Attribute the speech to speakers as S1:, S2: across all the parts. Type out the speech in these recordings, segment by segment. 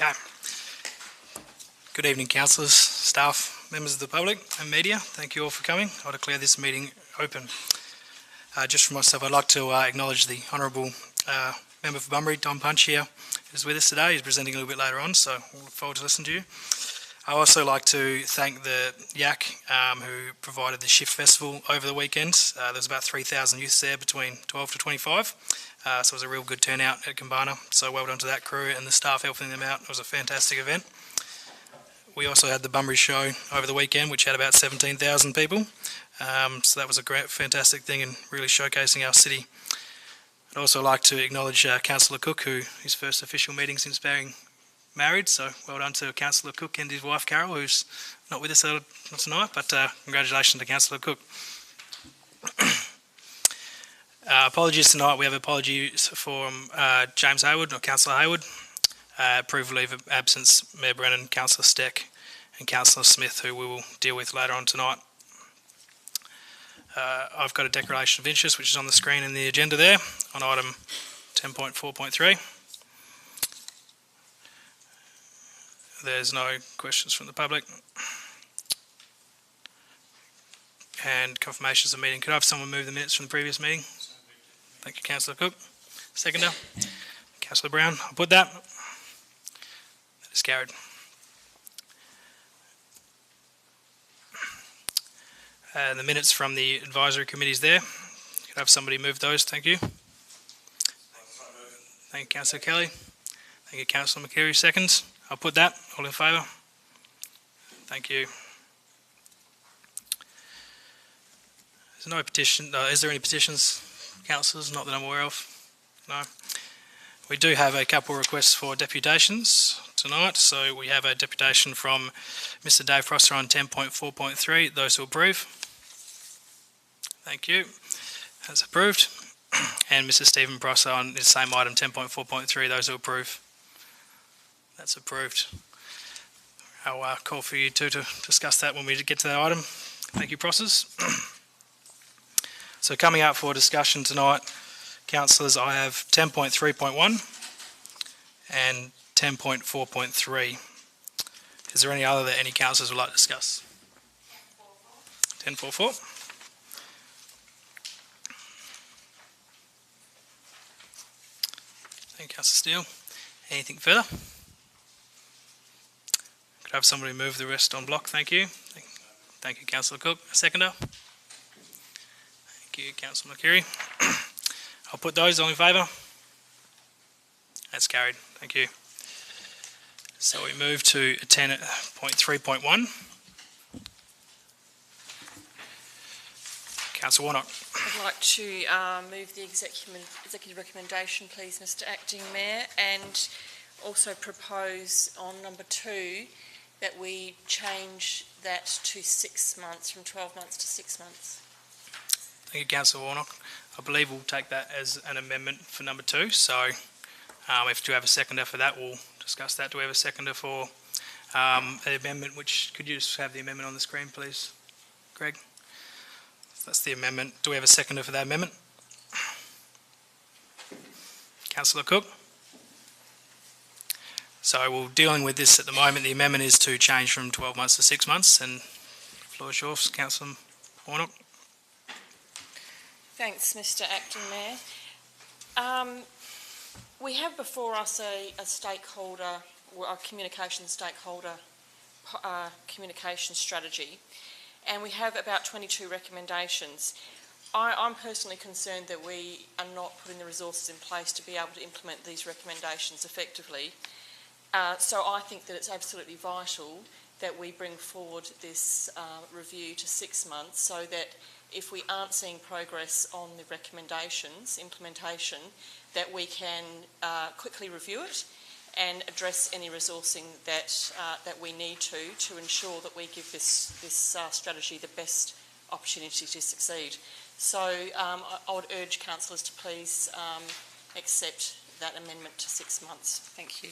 S1: Okay. Good evening, councillors, staff, members of the public and media. Thank you all for coming. I declare this meeting open. Just for myself, I'd like to acknowledge the Honourable Member for Bunbury, Don Punch here, who's with us today. He's presenting a little bit later on, so we'll look forward to listening to you. I also like to thank the YAC who provided the Shift Festival over the weekend. There was about 3,000 youths there between 12 to 25, so it was a real good turnout at Kambana. So well done to that crew and the staff helping them out. It was a fantastic event. We also had the Bunbury Show over the weekend, which had about 17,000 people. So that was a great, fantastic thing and really showcasing our city. I'd also like to acknowledge Councillor Cook, who his first official meeting since being married. So well done to Councillor Cook and his wife Carol, who's not with us tonight, but congratulations to Councillor Cook. Apologies tonight. We have apologies from James Hayward, or Councillor Hayward. Approval leave of absence, Mayor Brennan, Councillor Steck and Councillor Smith, who we will deal with later on tonight. I've got a declaration of interest, which is on the screen in the agenda there, on item 10.4.3. There's no questions from the public. And confirmations of meeting. Could I have someone move the minutes from the previous meeting? Thank you, Councillor Cook. Seconder, Councillor Brown. I'll put that. That is carried. The minutes from the advisory committees there. Could I have somebody move those? Thank you. Thank you, Councillor Kelly. Thank you, Councillor McCreary. Seconds. I'll put that. All in favour? Thank you. There's no petition. Is there any petitions, councillors? Not that I'm aware of. No. We do have a couple of requests for deputations tonight. So we have a deputation from Mr. Dave Prosser on 10.4.3. Those who approve. Thank you. That's approved. And Mr. Stephen Prosser on the same item 10.4.3. Those who approve. That's approved. I'll call for you two to discuss that when we get to that item. Thank you, Prossers. So coming up for discussion tonight, councillors, I have 10.3.1 and 10.4.3. Is there any other that any councillors would like to discuss? 10.4.4. Thank you, Councillor Steele. Anything further? Could I have somebody move the rest on block? Thank you. Thank you, Councillor Cook. A seconder. Thank you, Councillor McCreary. I'll put those. All in favour? That's carried. Thank you. So we move to 10.3.1. Councillor Warnock.
S2: I'd like to move the executive recommendation, please, Mr. Acting Mayor, and also propose on number 2 that we change that to 6 months, from 12 months to 6 months.
S1: Thank you, Councillor Warnock. I believe we'll take that as an amendment for number 2. So if you have a seconder for that, we'll discuss that. Do we have a seconder for an amendment? Which could you just have the amendment on the screen, please, Greg? That's the amendment. Do we have a seconder for that amendment? Councillor Cook. So we're dealing with this at the moment. The amendment is to change from 12 months to 6 months. And the floor is yours, Councillor Warnock.
S2: Thanks, Mr. Acting Mayor. We have before us a stakeholder, or a communication stakeholder communication strategy, and we have about 22 recommendations. I'm personally concerned that we are not putting the resources in place to be able to implement these recommendations effectively. So I think that it's absolutely vital that we bring forward this review to 6 months, so that if we aren't seeing progress on the recommendations, implementation, that we can quickly review it and address any resourcing that we need to ensure that we give this strategy the best opportunity to succeed. So I would urge councillors to please accept that amendment to 6 months. Thank you.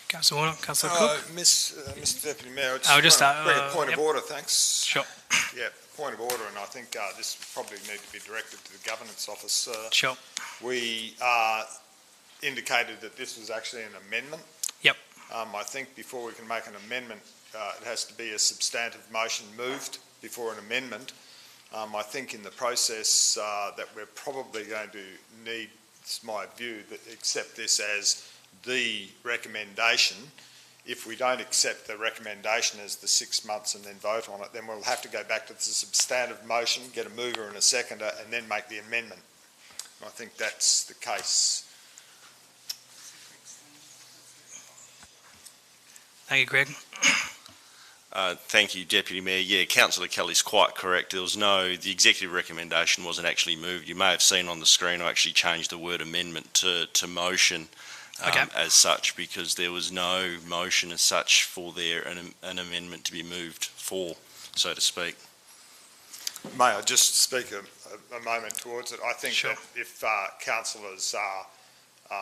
S1: Councillor Warnock, Councillor Cook.
S3: Mr Deputy Mayor,
S1: I just
S3: bring a point of order, thanks.
S1: Sure.
S3: Yeah, point of order, and I think this probably need to be directed to the Governance Office.
S1: Sure.
S3: We indicated that this was actually an amendment I think before we can make an amendment, it has to be a substantive motion moved before an amendment. I think in the process that we're probably going to need, it's my view, that accept this as the recommendation. If we don't accept the recommendation as the 6 months and then vote on it, then we'll have to go back to the substantive motion, get a mover and a seconder, and then make the amendment. I think that's the case.
S1: Thank you, Greg.
S4: Thank you, Deputy Mayor. Yeah, Councillor Kelly's quite correct. The executive recommendation wasn't actually moved. You may have seen on the screen I actually changed the word amendment to motion as such, because there was no motion as such for an amendment to be moved for, so to speak.
S3: May I just speak a moment towards it? I think
S1: Sure.
S3: that if councillors are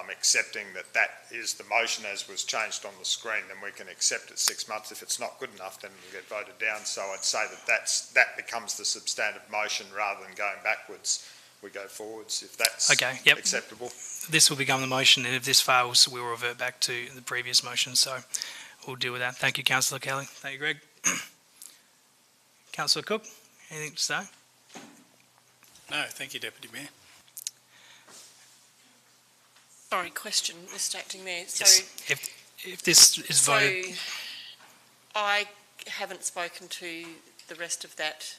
S3: accepting that that is the motion as was changed on the screen, then we can accept it 6 months. If it's not good enough, then we'll get voted down. So I'd say that becomes the substantive motion rather than going backwards. We go forwards, if that's acceptable.
S1: This will become the motion, and if this fails, we'll revert back to the previous motion. So we'll deal with that. Thank you, Councillor Kelly. Thank you, Greg. Councillor Cook, anything to say?
S5: No, thank you, Deputy Mayor.
S2: Sorry, question, Mr Acting Mayor. So,
S1: Yes. If this is voted...
S2: So I haven't spoken to the rest of that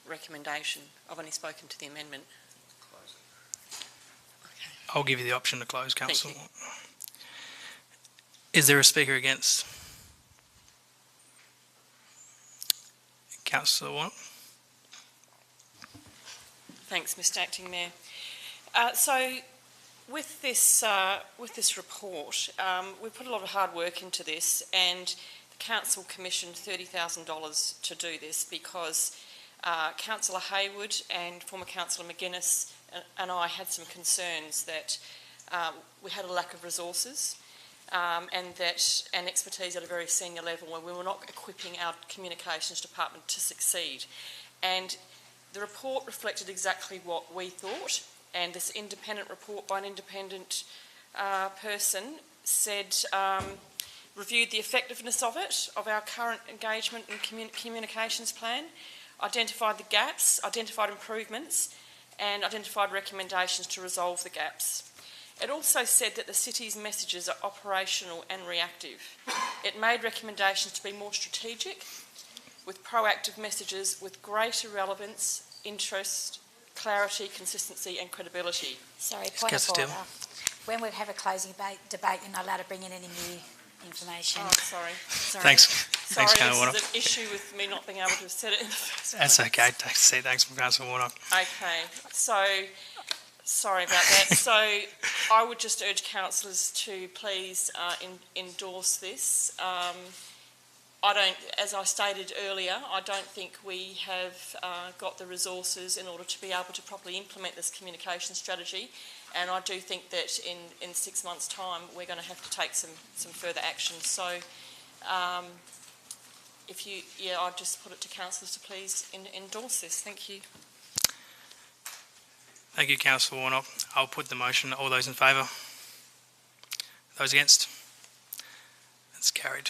S2: recommendation. I've only spoken to the amendment. Okay.
S1: I'll give you the option to close, Council.
S2: Thank
S1: Is there a speaker against? Councillor Warnock?
S2: Thanks, Mr Acting Mayor. So with this report, we put a lot of hard work into this, and the Council commissioned $30,000 to do this because Councillor Hayward and former Councillor McGuinness and I had some concerns that we had a lack of resources and expertise at a very senior level where we were not equipping our communications department to succeed. And the report reflected exactly what we thought, and this independent report by an independent person said, reviewed the effectiveness of our current engagement and communications plan, identified the gaps, identified improvements, and identified recommendations to resolve the gaps. It also said that the city's messages are operational and reactive. It made recommendations to be more strategic, with proactive messages with greater relevance, interest, clarity, consistency and credibility.
S6: Sorry, point of order. When we have a closing debate, you're not allowed to bring in any new information.
S2: Oh, sorry.
S1: Thanks.
S2: Sorry,
S1: Thanks, Councillor Warnock.
S2: this is an issue with me not being able to have said it in the first
S1: That's
S2: place.
S1: okay. Thanks from Councillor Warnock.
S2: Okay, so, sorry about that. So I would just urge councillors to please endorse this. As I stated earlier, I don't think we have got the resources in order to be able to properly implement this communication strategy, and I do think that in 6 months' time we're going to have to take some further action. So I'll just put it to councillors to please endorse this. Thank you.
S1: Thank you, Councillor Warnock. I'll put the motion. All those in favour? Those against? That's carried.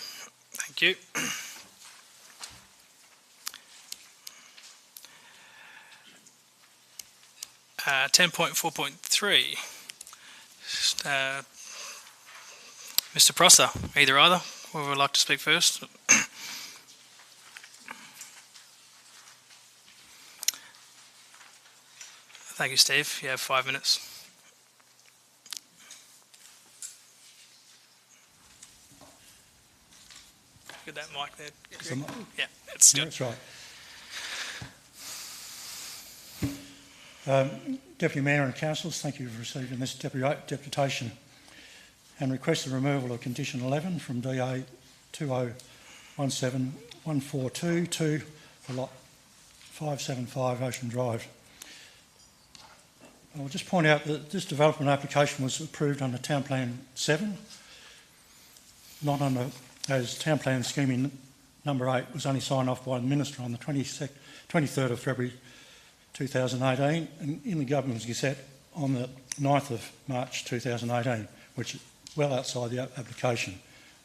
S1: Thank you. Uh, 10.4.3. Mr. Prosser, either. Whoever would like to speak first. Thank you, Steve. You have 5 minutes. Get that mic there. Yeah, it's good.
S7: That's right. Deputy Mayor and Councillors, thank you for receiving this deputation and request the removal of condition 11 from DA 2017142 for lot 575 Ocean Drive. I'll just point out that this development application was approved under Town Plan 7, not under, as Town Plan Scheme number 8 was only signed off by the Minister on the 23rd of February 2018 and in the Government's Gazette on the 9th of March 2018, which is well outside the application.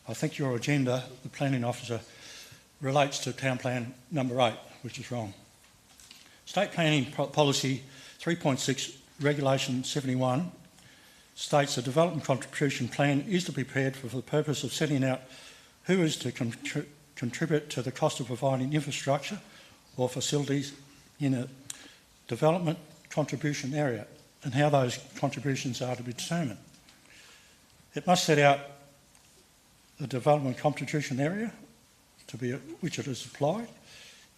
S7: I think your agenda, the planning officer, relates to Town Plan number 8, which is wrong. State Planning Policy 3.6 Regulation 71 states a development contribution plan is to be prepared for the purpose of setting out who is to contribute to the cost of providing infrastructure or facilities in a development contribution area and how those contributions are to be determined. It must set out the development contribution area to be which it is applied,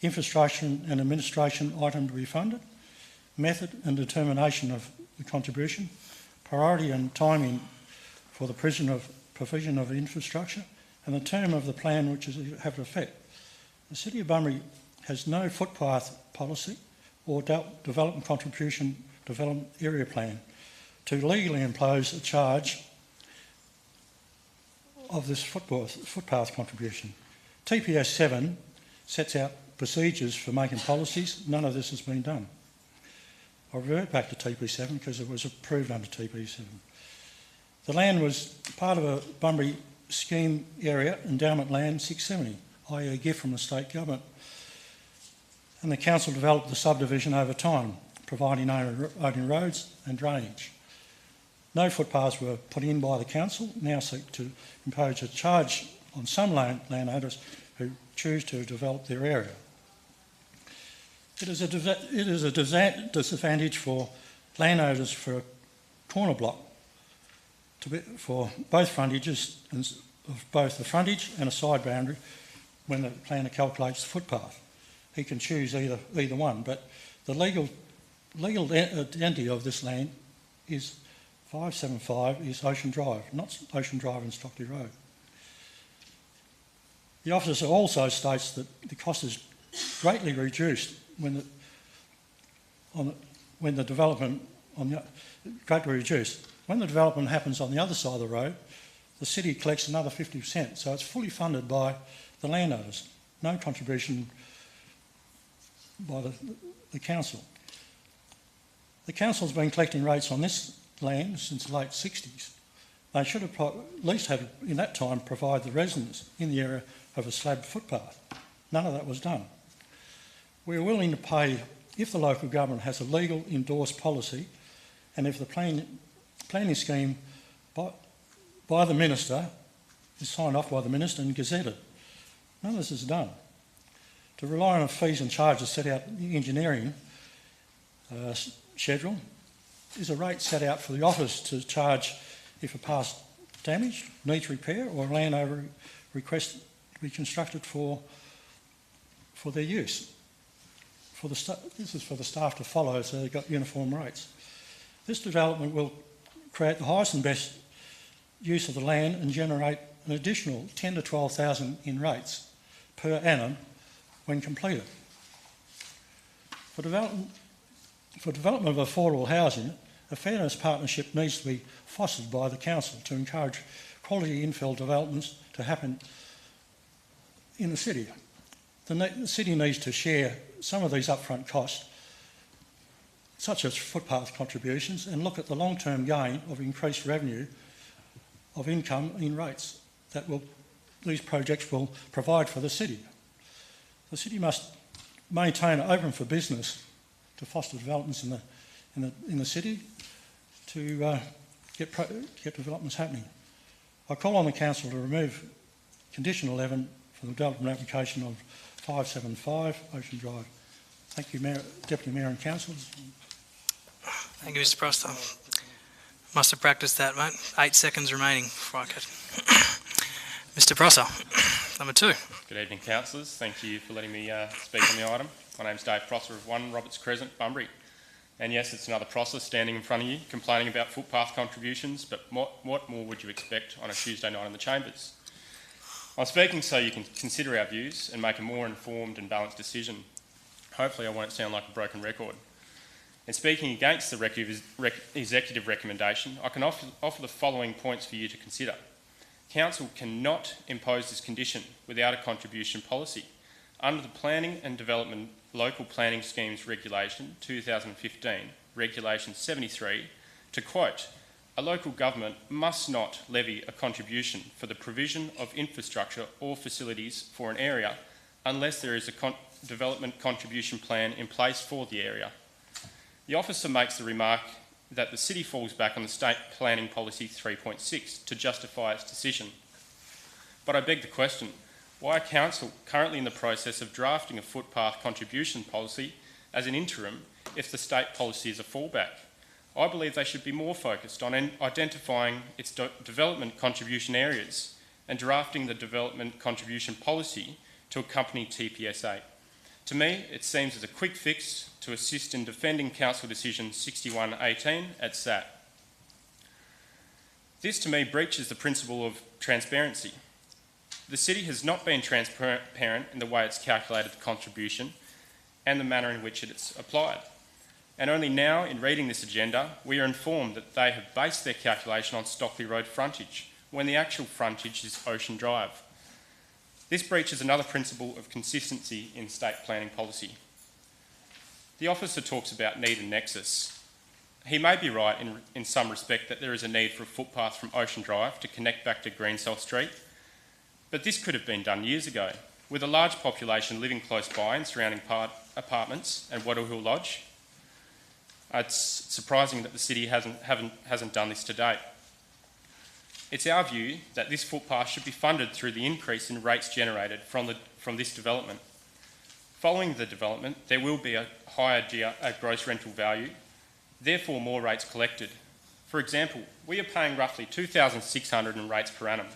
S7: infrastructure and administration item to be funded, method and determination of the contribution, priority and timing for the provision of infrastructure, and the term of the plan which is have effect. The City of Bunbury has no footpath policy or development contribution development area plan to legally impose a charge of this footpath contribution. TPS 7 sets out procedures for making policies. None of this has been done. I'll revert back to TP7 because it was approved under TP7. The land was part of a Bunbury scheme area, endowment land 670, i.e. a gift from the state government. And the council developed the subdivision over time, providing owning roads and drainage. No footpaths were put in by the council, now seek to impose a charge on some landowners who choose to develop their area. It is a disadvantage for landowners for a corner block for both frontages of both the frontage and a side boundary when the planner calculates the footpath. He can choose either one, but the legal identity of this land is 575 is Ocean Drive, not Ocean Drive and Stockley Road. The officer also states that the cost is greatly reduced when the development happens on the other side of the road. The city collects another 50%, so it's fully funded by the landowners. No contribution by the council. The council's been collecting rates on this land since the late 60s. They should have at least have, in that time, provided the residents in the area of a slab footpath. None of that was done. We're willing to pay if the local government has a legal endorsed policy and if the planning scheme by the minister is signed off by the minister and gazetted. None of this is done. To rely on fees and charges set out in the engineering schedule is a rate set out for the office to charge if a path's damaged, needs repair, or land over request to be constructed for their use. This is for the staff to follow, so they've got uniform rates. This development will create the highest and best use of the land and generate an additional 10 to 12,000 in rates per annum when completed. For development of affordable housing, a fairness partnership needs to be fostered by the council to encourage quality infill developments to happen in the city. The city needs to share some of these upfront costs, such as footpath contributions, and look at the long-term gain of increased revenue of income in rates that these projects will provide for the city. The city must maintain it open for business to foster developments in the city to get developments happening. I call on the council to remove condition 11 for the development application of 575 Ocean Drive. Thank you, Mayor, Deputy Mayor and Councillors.
S1: Thank you, Mr. Prosser. Must have practiced that, mate. 8 seconds remaining before I could. Mr. Prosser, number 2.
S8: Good evening, councillors. Thank you for letting me speak on the item. My name's Dave Prosser of 1 Roberts Crescent, Bunbury. And yes, it's another Prosser standing in front of you, complaining about footpath contributions, but what more would you expect on a Tuesday night in the chambers? I'm speaking so you can consider our views and make a more informed and balanced decision. Hopefully I won't sound like a broken record. In speaking against the executive recommendation, I can offer the following points for you to consider. Council cannot impose this condition without a contribution policy. Under the Planning and Development Local Planning Schemes Regulation 2015, Regulation 73, to quote, a local government must not levy a contribution for the provision of infrastructure or facilities for an area unless there is a development contribution plan in place for the area. The officer makes the remark that the city falls back on the State Planning Policy 3.6 to justify its decision. But I beg the question, why are council currently in the process of drafting a footpath contribution policy as an interim if the state policy is a fallback? I believe they should be more focused on identifying its development contribution areas and drafting the development contribution policy to accompany TPS8. To me, it seems as a quick fix to assist in defending Council Decision 6118 at SAT. This, to me, breaches the principle of transparency. The city has not been transparent in the way it's calculated the contribution and the manner in which it's applied. And only now, in reading this agenda, we are informed that they have based their calculation on Stockley Road frontage, when the actual frontage is Ocean Drive. This breaches another principle of consistency in state planning policy. The officer talks about need and nexus. He may be right in some respect that there is a need for a footpath from Ocean Drive to connect back to Greensell Street, but this could have been done years ago. With a large population living close by in surrounding apartments and Wattle Hill Lodge, it's surprising that the city hasn't done this to date. It's our view that this footpath should be funded through the increase in rates generated from this development. Following the development, there will be a higher gross rental value, therefore more rates collected. For example, we are paying roughly $2,600 in rates per annum,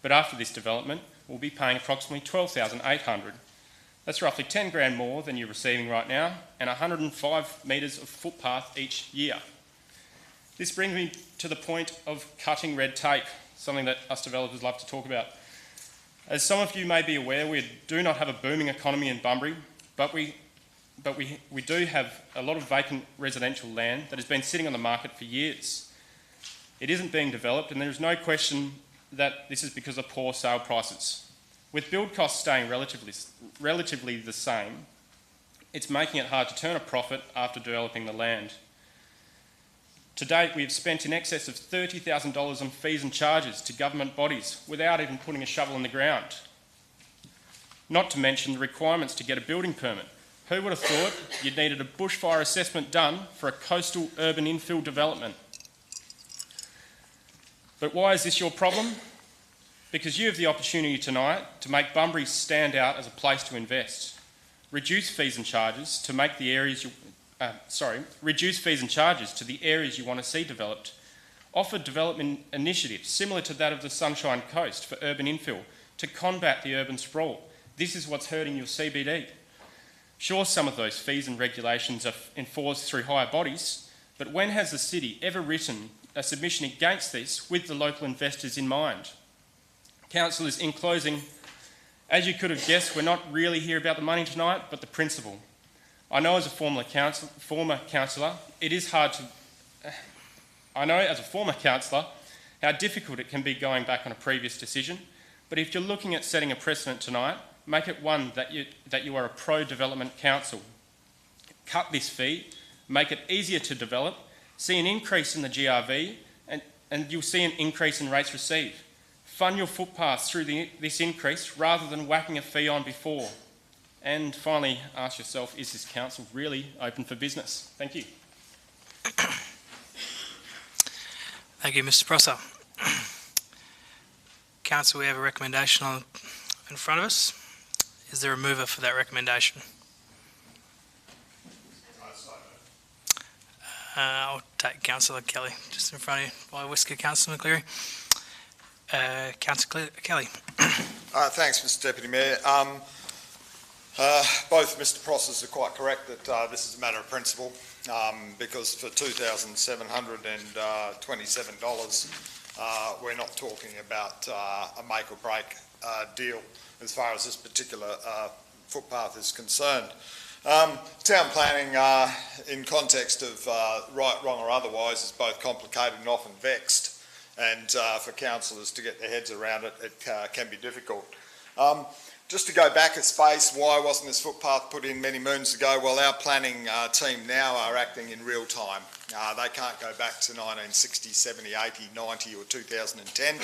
S8: but after this development, we'll be paying approximately $12,800. That's roughly 10 grand more than you're receiving right now and 105 metres of footpath each year. This brings me to the point of cutting red tape, something that us developers love to talk about. As some of you may be aware, we do not have a booming economy in Bunbury, but we do have a lot of vacant residential land that has been sitting on the market for years. It isn't being developed, and there is no question that this is because of poor sale prices. With build costs staying relatively the same, it's making it hard to turn a profit after developing the land. To date, we have spent in excess of $30,000 on fees and charges to government bodies without even putting a shovel in the ground. Not to mention the requirements to get a building permit. Who would have thought you'd needed a bushfire assessment done for a coastal urban infill development? But why is this your problem? Because you have the opportunity tonight to make Bunbury stand out as a place to invest. Reduce fees and charges to make the areas reduce fees and charges to the areas you want to see developed. Offer development initiatives similar to that of the Sunshine Coast for urban infill to combat the urban sprawl. This is what's hurting your CBD. Sure, some of those fees and regulations are enforced through higher bodies, but when has the city ever written a submission against this with the local investors in mind? Councillors, in closing, as you could have guessed, we're not really here about the money tonight, but the principle. I know as a former councillor, it is hard to... I know as a former councillor how difficult it can be going back on a previous decision, but if you're looking at setting a precedent tonight, make it one that you are a pro-development council. Cut this fee, make it easier to develop, see an increase in the GRV, and you'll see an increase in rates received. Fund your footpaths through this increase rather than whacking a fee on before. And finally, ask yourself, is this council really open for business? Thank you.
S1: Thank you, Mr. Prosser. Council, we have a recommendation in front of us. Is there a mover for that recommendation? I'll take Councillor Kelly, just in front of you, by Whisker, Councillor McCleary. Councillor Kelly.
S3: Thanks, Mr Deputy Mayor. Both Mr Prossers are quite correct that this is a matter of principle, because for $2,727, we're not talking about a make or break deal as far as this particular footpath is concerned. Town planning, in context of right, wrong or otherwise, is both complicated and often vexed, and for councillors to get their heads around it, it can be difficult. Just to go back a space, why wasn't this footpath put in many moons ago? Well, our planning team now are acting in real time. They can't go back to 1960, 70, 80, 90 or 2010.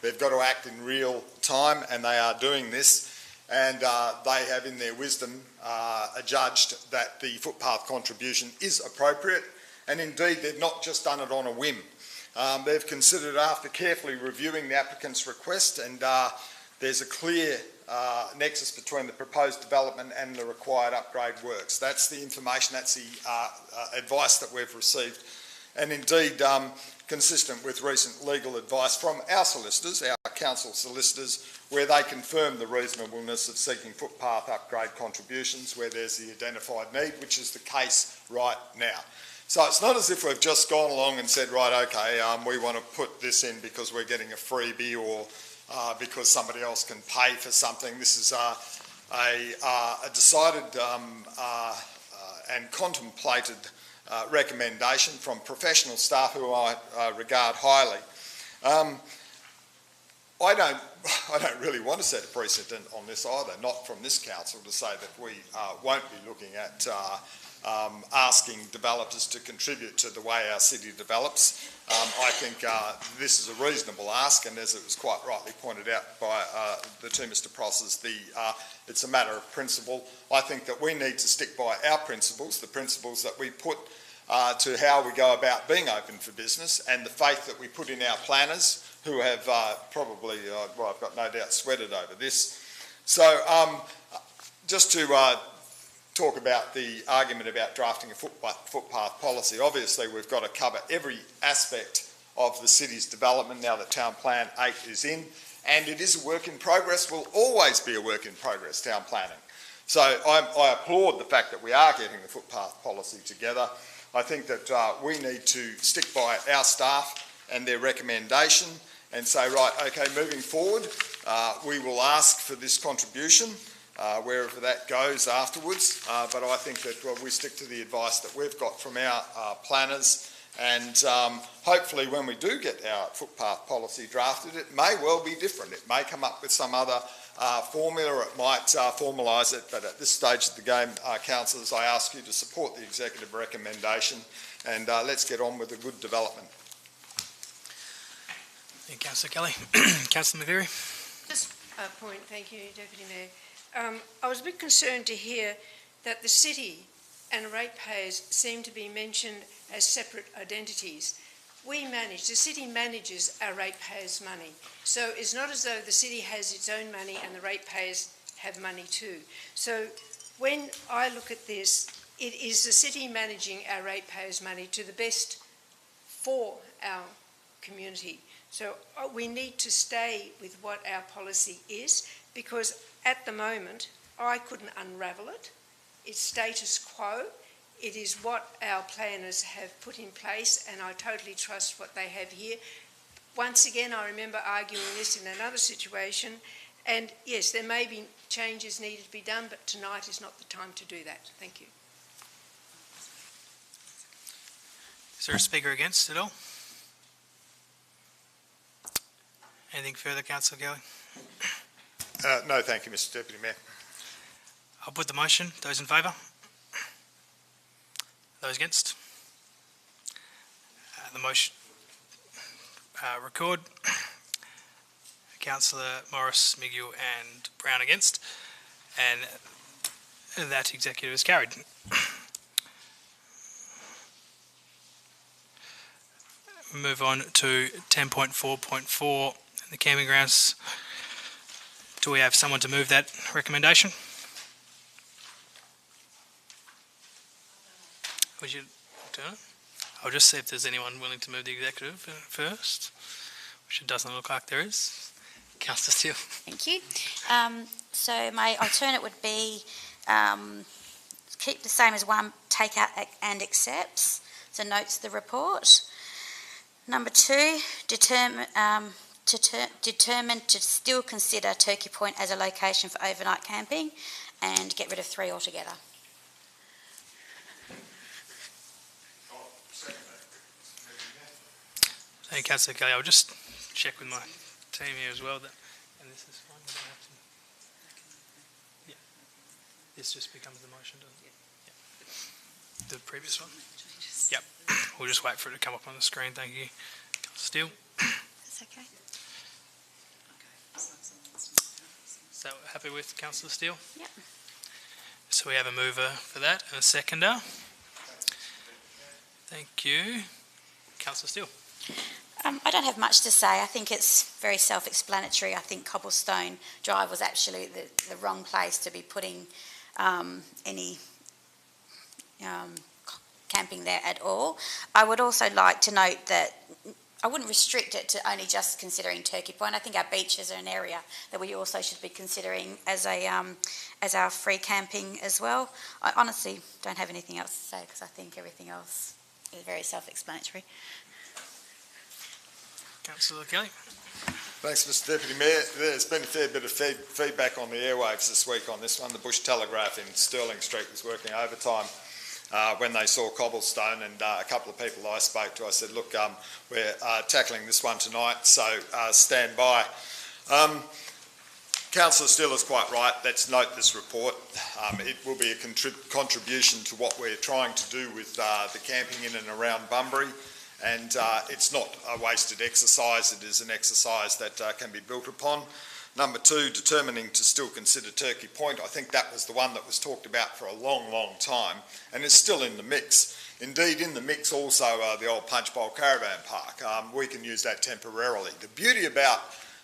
S3: They've got to act in real time, and they are doing this. And they have, in their wisdom, adjudged that the footpath contribution is appropriate. And indeed, they've not just done it on a whim. They've considered, after carefully reviewing the applicant's request, and there's a clear nexus between the proposed development and the required upgrade works. That's the information, that's the advice that we've received, and indeed consistent with recent legal advice from our solicitors, our council solicitors, where they confirm the reasonableness of seeking footpath upgrade contributions where there's the identified need, which is the case right now. So it's not as if we've just gone along and said, right, okay, we want to put this in because we're getting a freebie or because somebody else can pay for something. This is a decided and contemplated recommendation from professional staff who I regard highly. I don't really want to set a precedent on this either, not from this council, to say that we won't be looking at asking developers to contribute to the way our city develops. I think this is a reasonable ask, and as it was quite rightly pointed out by the two Mr Prosses, it's a matter of principle. I think that we need to stick by our principles, the principles that we put to how we go about being open for business, and the faith that we put in our planners, who have probably, well, I've got no doubt, sweated over this. So just to talk about the argument about drafting a footpath policy, obviously we've got to cover every aspect of the city's development now that Town Plan 8 is in, and it is a work in progress, will always be a work in progress, town planning. So I applaud the fact that we are getting the footpath policy together. I think that we need to stick by our staff and their recommendation and say, right, okay, moving forward, we will ask for this contribution, wherever that goes afterwards. But I think that we stick to the advice that we've got from our planners, and hopefully when we do get our footpath policy drafted, it may well be different. It may come up with some other formula, or it might formalise it, but at this stage of the game, councillors, I ask you to support the executive recommendation, and let's get on with a good development.
S1: Thank you, Councillor Kelly. Councillor McVeary.
S9: Just a point, thank you, Deputy Mayor. I was a bit concerned to hear that the city and ratepayers seem to be mentioned as separate identities. The city manages our ratepayers' money. So it's not as though the city has its own money and the ratepayers have money too. So when I look at this, it is the city managing our ratepayers' money to the best for our community. So we need to stay with what our policy is, because at the moment, I couldn't unravel it. It's status quo. It is what our planners have put in place, and I totally trust what they have here. Once again, I remember arguing this in another situation, and yes, there may be changes needed to be done, but tonight is not the time to do that. Thank you.
S1: Is there a speaker against it all? Anything further, Councillor Kelly?
S3: No, thank you, Mr Deputy Mayor.
S1: I'll put the motion. Those in favour? Those against? The motion record. Councillor Morris, Miguel and Brown against, and that executive is carried. Move on to 10.4.4, the camping grounds. Do we have someone to move that recommendation? Would you do it? I'll just see if there's anyone willing to move the executive first, which it doesn't look like there is. Councillor Steele.
S6: Thank you. So my alternate would be keep the same as one, take out and accepts, so notes the report. Number 2, determine to still consider Turkey Point as a location for overnight camping, and get rid of 3 altogether.
S1: Thank you, Councillor Kelly. I'll just check with my team here as well. And this is fine. We don't have This just becomes the motion, doesn't it? Yep. The previous one? Yep. We'll just wait for it to come up on the screen. Thank you. Steele?
S6: That's okay.
S1: So happy with Councillor Steele?
S6: Yep.
S1: So we have a mover for that and a seconder. Thank you. Councillor Steele?
S6: I don't have much to say. I think it's very self-explanatory. I think Cobblestone Drive was actually the wrong place to be putting any camping there at all. I would also like to note that I wouldn't restrict it to only just considering Turkey Point. I think our beaches are an area that we also should be considering as our free camping as well. I honestly don't have anything else to say because I think everything else is very self-explanatory.
S1: Councillor Kelly?
S3: Thanks, Mr Deputy Mayor. There's been a fair bit of feedback on the airwaves this week on this one. The Bush Telegraph in Stirling Street was working overtime when they saw Cobblestone, and a couple of people I spoke to, I said, look, we're tackling this one tonight, so stand by. Councillor Steele is quite right. Let's note this report. It will be a contribution to what we're trying to do with the camping in and around Bunbury. And it's not a wasted exercise, it is an exercise that can be built upon. Number two, determining to still consider Turkey Point. I think that was the one that was talked about for a long, long time and is still in the mix. Indeed, in the mix also the old Punch Bowl Caravan Park. We can use that temporarily. The beauty about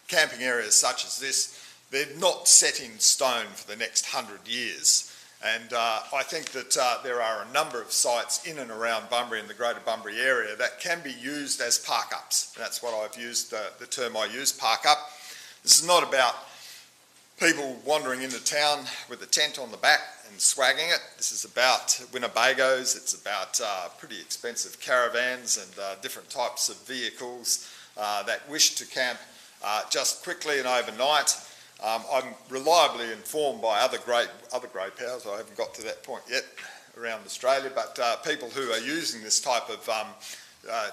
S3: camping areas such as this, they're not set in stone for the next 100 years. And I think that there are a number of sites in and around Bunbury and the Greater Bunbury area that can be used as park-ups. That's what I've used, the term I use, park-up. This is not about people wandering into town with a tent on the back and swagging it. This is about Winnebagos. It's about pretty expensive caravans and different types of vehicles that wish to camp just quickly and overnight. I'm reliably informed by other great powers, I haven't got to that point yet around Australia, but people who are using this type of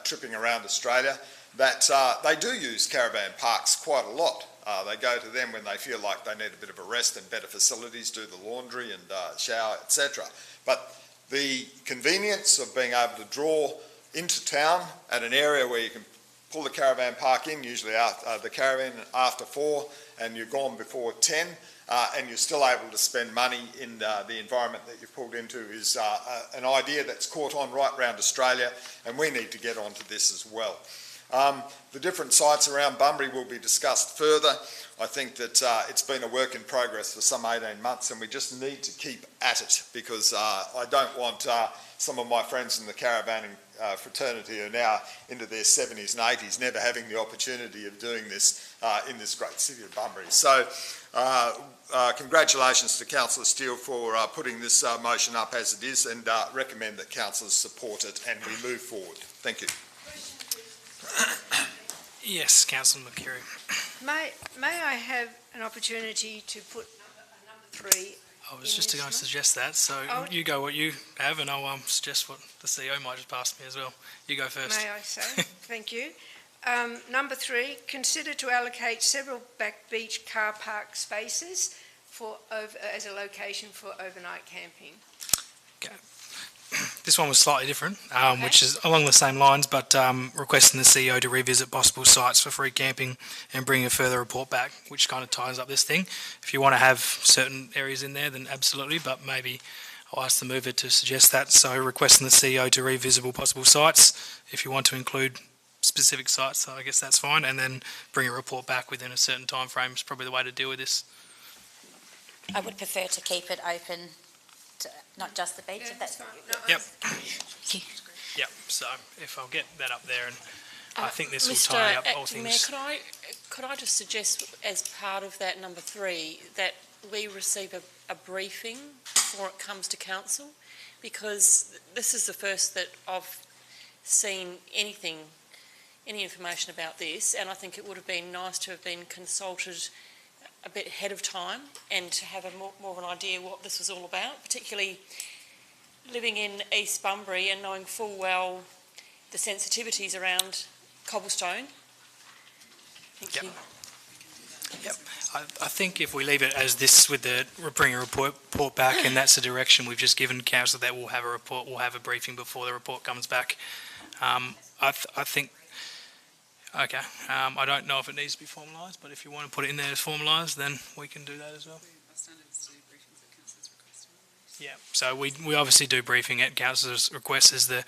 S3: tripping around Australia, that they do use caravan parks quite a lot. They go to them when they feel like they need a bit of a rest and better facilities, do the laundry and shower, etc. But the convenience of being able to draw into town at an area where you can pull the caravan park in, usually the caravan after 4, and you're gone before 10, and you're still able to spend money in the environment that you've pulled into is an idea that's caught on right around Australia, and we need to get onto this as well. The different sites around Bunbury will be discussed further. I think that it's been a work in progress for some 18 months, and we just need to keep at it, because I don't want some of my friends in the caravanning fraternity who are now into their 70s and 80s never having the opportunity of doing this in this great city of Bunbury. So congratulations to Councillor Steele for putting this motion up as it is, and recommend that councillors support it and we move forward. Thank you.
S1: Yes, Councillor McCreary.
S9: May I have an opportunity to put number 3?
S1: I was just going to suggest that, so you go what you have, and I'll suggest what the CEO might just pass me as well. You go first.
S9: May I say? Thank you. Number 3, consider to allocate several back beach car park spaces as a location for overnight camping.
S1: Okay. This one was slightly different, which is along the same lines, but requesting the CEO to revisit possible sites for free camping and bring a further report back, which kind of ties up this thing. If you want to have certain areas in there, then absolutely, but maybe I'll ask the mover to suggest that. So requesting the CEO to revisit possible sites. If you want to include specific sites, I guess that's fine, and then bring a report back within a certain time frame is probably the way to deal with this.
S6: I would prefer to keep it open to not just the beach.
S9: Yeah,
S6: if that's
S9: fine. No,
S1: Yep.
S6: Thank you.
S1: Yep, so if I'll get that up there, and I think this will
S2: Mr.
S1: tie up all
S2: Acting Mayor,
S1: things.
S2: could I just suggest, as part of that number 3, that we receive a briefing before it comes to council, because this is the first that I've seen any information about this, and I think it would have been nice to have been consulted a bit ahead of time and to have more of an idea what this was all about, particularly living in East Bunbury and knowing full well the sensitivities around Cobblestone. Thank you.
S1: I think if we leave it as this with the bring a report back, and that's the direction we've just given council, that we'll have a report, we'll have a briefing before the report comes back. I think, okay, I don't know if it needs to be formalised, but if you want to put it in there as formalised, then we can do that as well. Yeah, so we obviously do briefing at councillors' request as the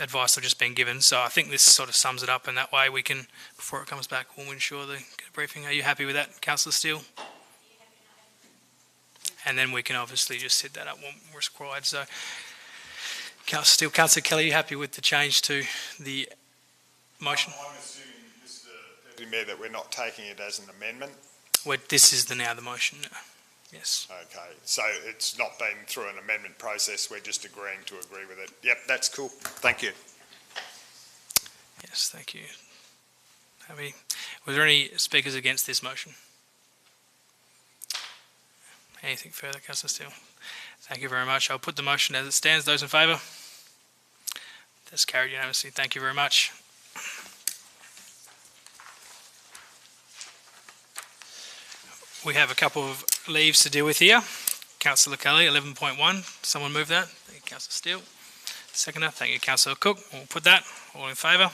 S1: advice have just been given. So I think this sort of sums it up, and that way we can, before it comes back, we'll ensure the briefing. Are you happy with that, Councillor Steele? And then we can obviously just set that up when we're required. So, Councillor Steele, Councillor Kelly, are you happy with the change to the motion?
S3: I'm assuming, Mr. Deputy Mayor, that we're not taking it as an amendment.
S1: Well, this is now the motion. Yes.
S3: Okay, so it's not been through an amendment process, we're just agreeing to agree with it. Yep, that's cool. Thank you.
S1: Yes, thank you. Was there any speakers against this motion? Anything further, Councillor Steele? Thank you very much. I'll put the motion as it stands. Those in favour? That's carried unanimously. Thank you very much. We have a couple of leaves to deal with here. Councillor Kelly, 11.1. Someone move that. Thank you, Councillor Steele. Seconder. Thank you, Councillor Cook. We'll put that. All in favour?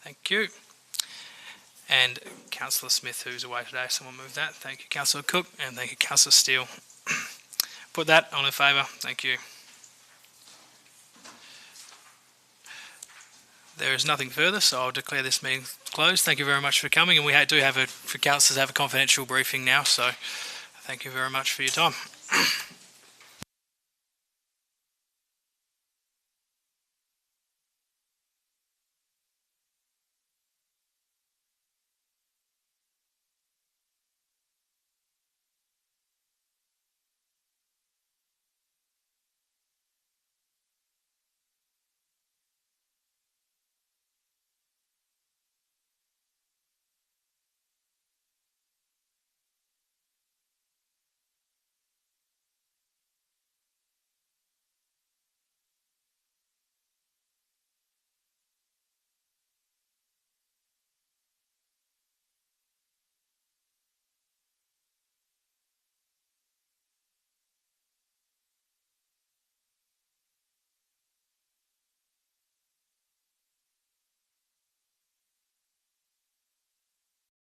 S1: Thank you. And Councillor Smith, who's away today, someone move that. Thank you, Councillor Cook. And thank you, Councillor Steele. Put that. All in favour? Thank you. There is nothing further, so I'll declare this meeting closed. Thank you very much for coming, and we do have for councillors have a confidential briefing now, so thank you very much for your time.